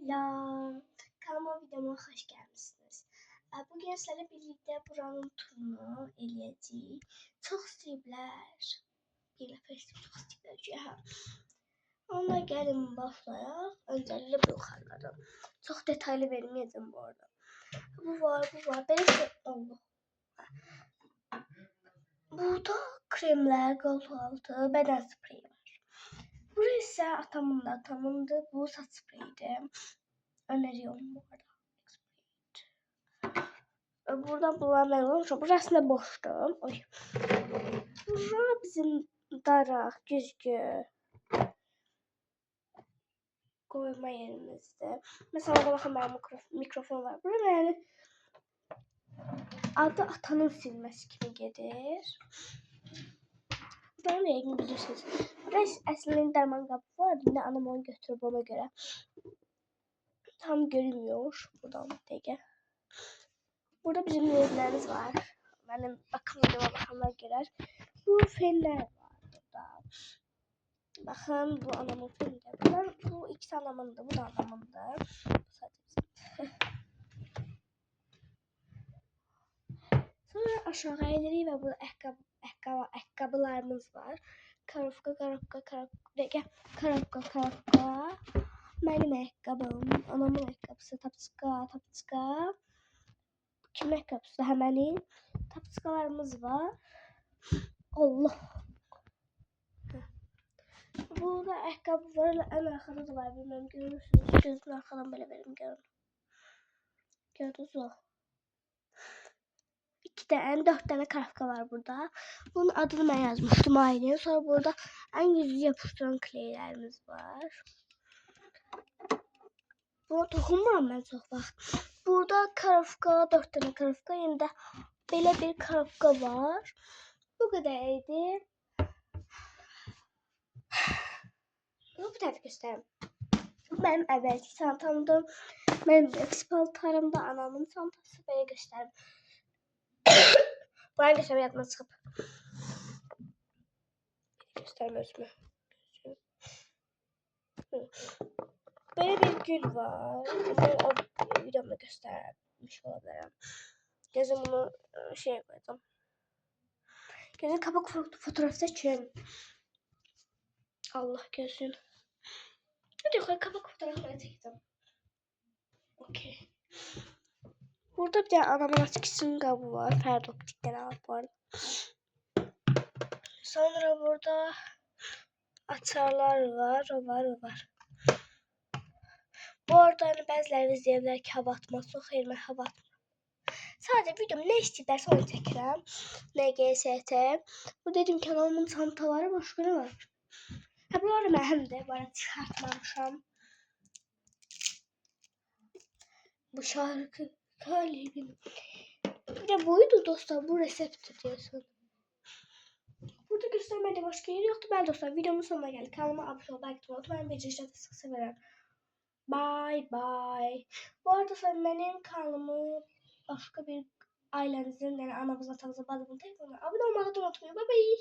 Selam. Kanalıma videoma hoş gelmişsiniz. Bugün sizlerle birlikte buranın turunu eləyəcəyik. Çox istəyiblər. Bir nəfər çox istəyiblər. Ona gəlin başlayaq. Öncəliklə bu yuxarıdan. Çox detaylı verməyəcəm bu arada. Bu var. Belə Allah. Burada kremlər, qalxaltı, bədən spreyi var. Burası ise atamındır. Bu saç spreyidir. Öneriyorum bu arada. Buradan bulanlar olmuş. Burası da boştu. Oy. Burası bizim daraq, güzgü koyma yerimizde. Mesela orada bakın benim mikrofon var. Burada yani adı atanın silmesi kimi gelir. Buradan rengini bilirsiniz. Burası aslında derman kabı var. Yine anam onu götürüp ona göre. Tam görünmüyor. Buradan tege. Burada bizim ürünlerimiz var. Benim bakım videoma bakanlar görer. Bu fenler var burada. Bakın bu anamın fenleri. Bu ikisi anamındı. Bu da anamındı. Sonra aşağı inerik ve burada ayakkabılarımız var. Karofka. Benim ayakkabım. Anamın ayakkabısı. Tapçıka. Kimin ayakkabısı? Hemenin. Tapçıkalarımız var. Allah. Burada ayakkabı var. En arkada da var. Bilmem görürsünüz. Gözün arkadan böyle verim görün. Gördünüz mü? 4 tane karafka var burada. Bunun adını ben yazmıştım aynı. Sonra burada en güzel yapıştıran kleylerimiz var. Buna dokunmuram ben çok bak. Burada karafka, 4 tane karafka. Yine de böyle bir karafka var. Bu kadarıydı. Bu tarafı göstereyim. Benim evvelki çantamda, benim eksi paltarımda anamın çantası böyle göstereyim. Buraya göstereyim yatma çıkıp. Göstermiyoruz mu? Böyle bir gül var. Bunu o videomda göstermiş olabilirim. Gözüm bunu şey koydum. Gözün kapak fotoğrafı seçin. Allah gözün. Hadi koy kapak fotoğrafı çektim. Okey. Burada bir tane anamın açık kabı var. Ferdi Optik'ten alıp var. Sonra burada atarlar var. O var. Bu arada hani bəziləriniz deyirlər ki, hava atmaz. Çox xeyir, mən hava atmam. Sadece videom ne istəyirlərsə onu çəkirəm. NGST. Bu dedim kanalımın çantaları başqa ne var? Ha, bunları mənim də bara çıxartmamışam. Bu şarkı kalbim. Bir de buydu dostlar, bu resepti diyorsun. Burada göstermede başka yeri yoktu. Ben dostlar videomun sonuna geldik. Kanalıma abone olmayı unutmayın. Ben Beciş'te sık severim. Bye. Bu arada sen benim kanalımı başka bir ailenizin, yani anamızla, atamızla, bazımın telefonuna abone olmayı unutmayın. Bye.